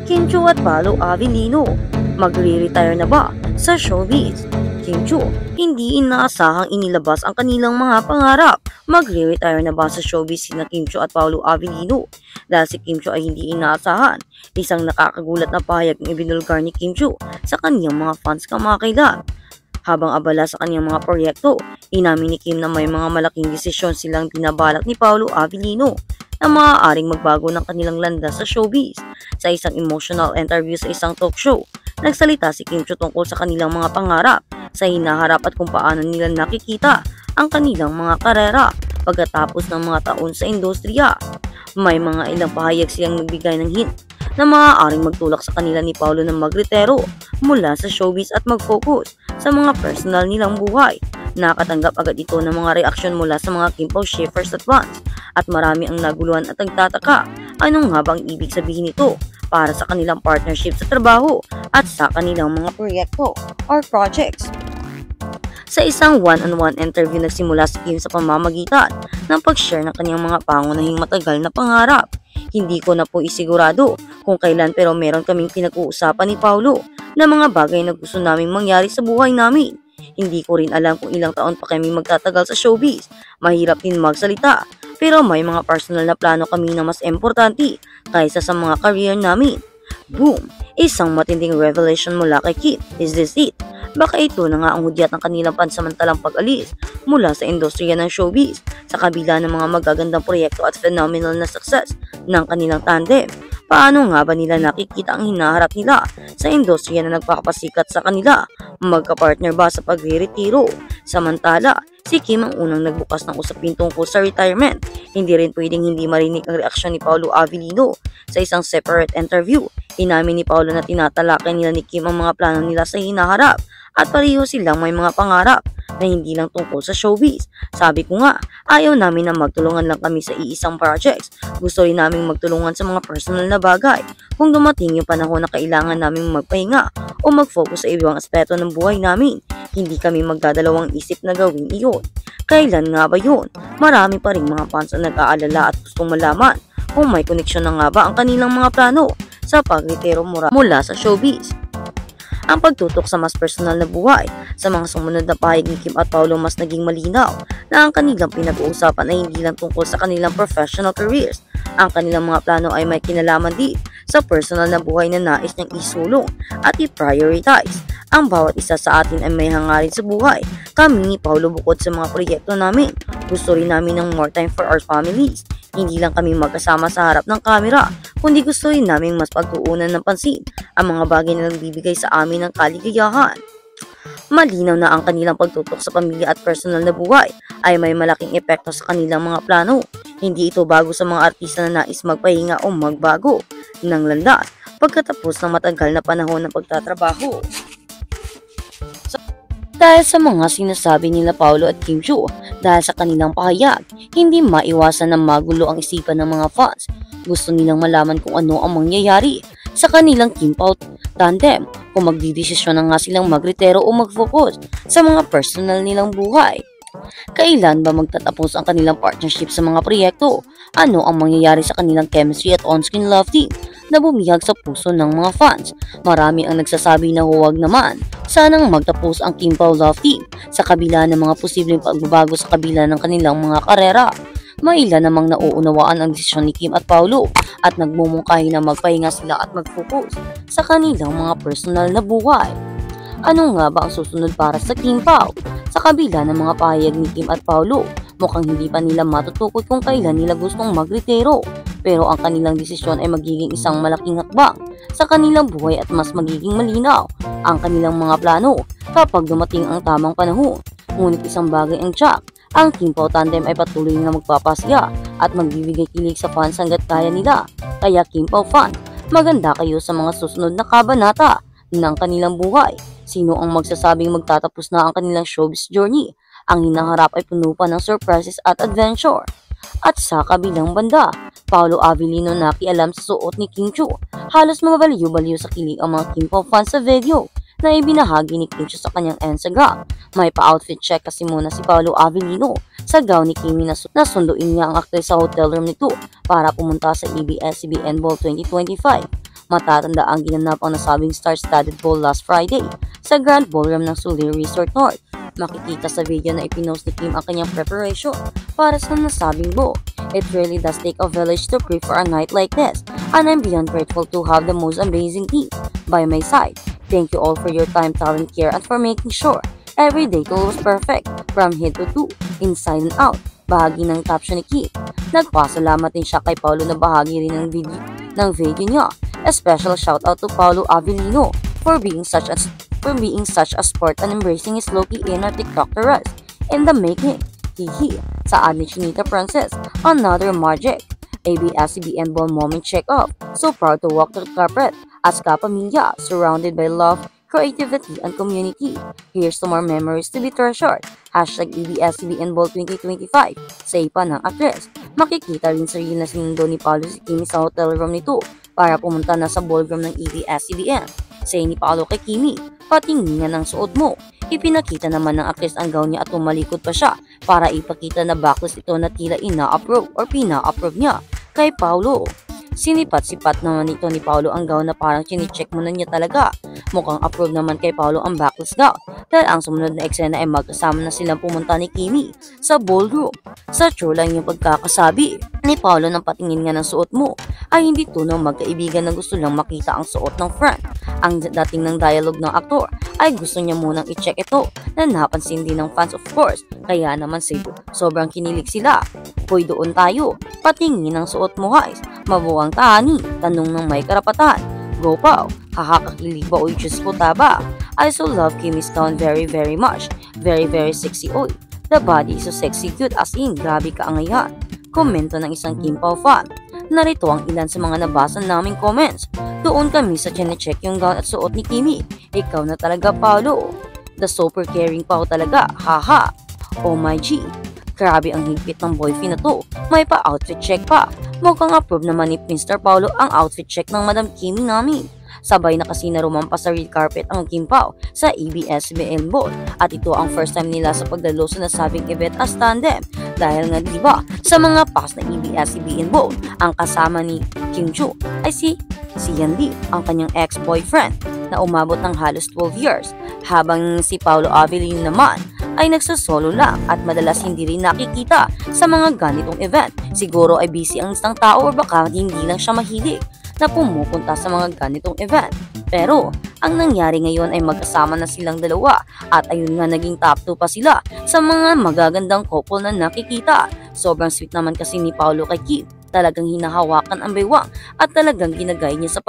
Kim Chiu at Paolo Avellino, magre-retire na ba sa showbiz? Kim Chiu, hindi inaasahang inilabas ang kanilang mga pangarap. Magre-retire na ba sa showbiz sina Kim Chiu at Paolo Avellino? Dahil si Kim Chiu ay hindi inaasahan, isang nakakagulat na pahayag ng ibinulgar ni Kim Chiu sa kanyang mga fans kamakailan. Habang abala sa kanyang mga proyekto, inamin ni Kim na may mga malaking desisyon silang binabalak ni Paolo Avellino na maaaring magbago ng kanilang landas sa showbiz. Sa isang emotional interview sa isang talk show, nagsalita si Kim Chiu tungkol sa kanilang mga pangarap sa hinaharap at kung paano nila nakikita ang kanilang mga karera pagkatapos ng mga taon sa industriya. May mga ilang pahayag silang nagbigay ng hint na maaaring magtulak sa kanila ni Paolo na magretiro mula sa showbiz at mag-focus sa mga personal nilang buhay. Nakatanggap agad ito ng mga reaksyon mula sa mga Kim Pao shippers at fans at marami ang naguluhan at nagtataka anong nga bang ibig sabihin nito para sa kanilang partnership sa trabaho at sa kanilang mga proyekto or projects. Sa isang one-on-one interview nagsimula si Kim sa pamamagitan ng pag-share ng kanyang mga pangunahing matagal na pangarap. Hindi ko na po isigurado kung kailan pero meron kaming pinag-uusapan ni Paolo na mga bagay na gusto naming mangyari sa buhay namin. Hindi ko rin alam kung ilang taon pa kami magtatagal sa showbiz. Mahirap din magsalita pero may mga personal na plano kami na mas importante kaysa sa mga career namin. Boom! Isang matinding revelation mula kay Kim. Is this it? Baka ito na nga ang hudyat ng kanilang pansamantalang pag-alis mula sa industriya ng showbiz sa kabila ng mga magagandang proyekto at phenomenal na success ng kanilang tandem. Paano nga ba nila nakikita ang hinaharap nila sa industriya na nagpapasikat sa kanila? Magka-partner ba sa pagre-retiro? Samantala, si Kim ang unang nagbukas ng usapin tungkol sa retirement. Hindi rin pwedeng hindi marinig ang reaksyon ni Paolo Avellino. Sa isang separate interview, inamin ni Paolo na tinatalakay nila ni Kim ang mga plano nila sa hinaharap at pareho silang may mga pangarap na hindi lang tungkol sa showbiz. Sabi ko nga, ayaw namin na magtulungan lang kami sa iisang projects. Gusto rin namin magtulungan sa mga personal na bagay. Kung dumating yung panahon na kailangan namin magpahinga o mag-focus sa ibang aspeto ng buhay namin, hindi kami magdadalawang isip na gawin iyon. Kailan nga ba yun? Marami pa rin mga fans na nag-aalala at gustong malaman kung may koneksyon na nga ba ang kanilang mga plano sa pagretiro mula sa showbiz. Ang pagtutok sa mas personal na buhay sa mga sumunod na pahayag ni Kim at Paolo mas naging malinaw na ang kanilang pinag-uusapan ay hindi lang tungkol sa kanilang professional careers. Ang kanilang mga plano ay may kinalaman din sa personal na buhay na nais niyang isulong at i-prioritize. Ang bawat isa sa atin ay may hangarin sa buhay. Kami ni Paolo bukod sa mga proyekto namin, gusto rin namin ng more time for our families. Hindi lang kami magkasama sa harap ng kamera, kundi gusto rin namin mas pagtuunan ng pansin ang mga bagay na nagbibigay sa amin ng kaligayahan. Malinaw na ang kanilang pagtutok sa pamilya at personal na buhay ay may malaking epekto sa kanilang mga plano. Hindi ito bago sa mga artista na nais magpahinga o magbago ng landas pagkatapos ng matagal na panahon ng pagtatrabaho. Dahil sa mga sinasabi nila Paolo at Kim Chiu, dahil sa kanilang pahayag, hindi maiwasan na magulo ang isipan ng mga fans. Gusto nilang malaman kung ano ang mangyayari sa kanilang Kim Pao tandem kung magdidesisyon na nga silang magretiro o mag-focus sa mga personal nilang buhay. Kailan ba magtatapos ang kanilang partnership sa mga proyekto? Ano ang mangyayari sa kanilang chemistry at on-screen love team na bumihag sa puso ng mga fans? Marami ang nagsasabi na huwag naman. Sanang magtapos ang Kim Pao love team sa kabila ng mga posibleng pagbabago sa kabila ng kanilang mga karera. May ilan namang nauunawaan ang desisyon ni Kim at Paolo at nagmumungkahi na magpahinga sila at mag-focus sa kanilang mga personal na buhay. Ano nga ba ang susunod para sa Kim Pao? Sa kabila ng mga pahayag ni Kim at Paolo, mukhang hindi pa nila matutukod kung kailan nila gustong magretiro. Pero ang kanilang desisyon ay magiging isang malaking hakbang sa kanilang buhay at mas magiging malinaw ang kanilang mga plano kapag dumating ang tamang panahon. Ngunit isang bagay ang tiyak, ang Kim Pao tandem ay patuloy na magpapasaya at magbibigay kilig sa fans hanggat kaya nila. Kaya Kim Pao fan, maganda kayo sa mga susunod na kabanata ng kanilang buhay. Sino ang magsasabing magtatapos na ang kanilang showbiz journey? Ang hinaharap ay puno pa ng surprises at adventure. At sa kabilang banda, Paolo Avellino nakialam sa suot ni Kim Chiu. Halos mabaliw-baliw sa kilig ang mga Kim Pao fans sa video na ibinahagi ni Kim Chiu sa kanyang Instagram. May pa-outfit check kasi muna si Paolo Avellino sa gown ni Kimi na sunduin niya ang aktres sa hotel room nito para pumunta sa ABS-CBN Ball 2025. Matatanda ang ginanap ang nasabing star-studded ball last Friday sa Grand Ballroom ng Sulir Resort North. Makikita sa video na ipinost ni Kim ang kanyang preparation para sa nasabing ball. It really does take a village to prep for a night like this, and I'm beyond grateful to have the most amazing team by my side. Thank you all for your time, talent, care, and for making sure every detail was perfect from head to toe, inside and out. Bahagi ng caption ni Kim. Nagpasalamat din siya kay Paolo na bahagi rin ng video niya. A special shout out to Paolo Avellino for being such a sport and embracing his low-key inner TikToker in the making. Hihi. Sa ad ni Chinita Princess, another magic. ABS-CBN ball moment check off. So proud to walk the carpet as kapamilya, surrounded by love, creativity, and community. Here's to more memories to be treasured. Hashtag ABS-CBN Ball 2025. Sa ipa ng actress. Makikita rin sa reel na sinundo ni Paolo si Kimi sa hotel room nito para pumunta na sa ballroom ng ABS-CBN. Say ni Paolo kay Kimi, patingin nga ng suot mo. Ipinakita naman ng actress ang gown niya at tumalikod pa siya para ipakita na backless ito na tila ina-approve or pina-approve niya kay Paolo. Sinipat-sipat naman ito ni Paolo ang gown na parang chine-check mo na niya talaga. Mukhang approve naman kay Paolo ang backless gown dahil ang sumunod na eksena ay magkasama na silang pumunta ni Kimi sa ballroom. Sa true lang yung pagkakasabi ni Paolo ng patingin nga ng suot mo ay hindi tunong magkaibigan na gusto lang makita ang suot ng friend. Ang dating ng dialogue ng aktor ay gusto niya munang i-check ito na napansin din ng fans of course. Kaya naman sobrang kinilig sila. Hoy doon tayo, patingin ang suot mo guys. Mabuwang tani, tanong ng may karapatan. Go Pao, kakakakilig ba oy Diyos ko taba? I so love Kimi's gown very much. Very sexy oy. The body is so sexy cute as in, grabe ka angayan. Komento ng isang Kim Pao fan. Narito ang ilan sa mga nabasa naming comments. Doon kami sa check yung gown at suot ni Kimi. Ikaw na talaga Paolo. The super caring Pao talaga, haha. Oh my G. Grabe ang higpit ng boyfriend na to. May pa-outfit check pa. Mukhang approve naman ni Mr. Paolo ang outfit check ng Madam Kimi namin. Sabay na kasi na rumampas sa red carpet ang Kim Pao sa ABS-CBN Ball. At ito ang first time nila sa pagdalo sa nasabing event as tandem. Dahil nga diba, sa mga past na ABS-CBN Ball, ang kasama ni Kim Joo ay si Yan Lee, ang kanyang ex-boyfriend na umabot ng halos 12 years. Habang si Paolo Avellino naman ay nagsasolo lang at madalas hindi rin nakikita sa mga ganitong event. Siguro ay busy ang isang tao o baka hindi lang siya mahilig na pumupunta sa mga ganitong event. Pero ang nangyari ngayon ay magkasama na silang dalawa at ayun nga naging top 2 pa sila sa mga magagandang couple na nakikita. Sobrang sweet naman kasi ni Paolo kay Kim. Talagang hinahawakan ang baywang at talagang ginagay niya sa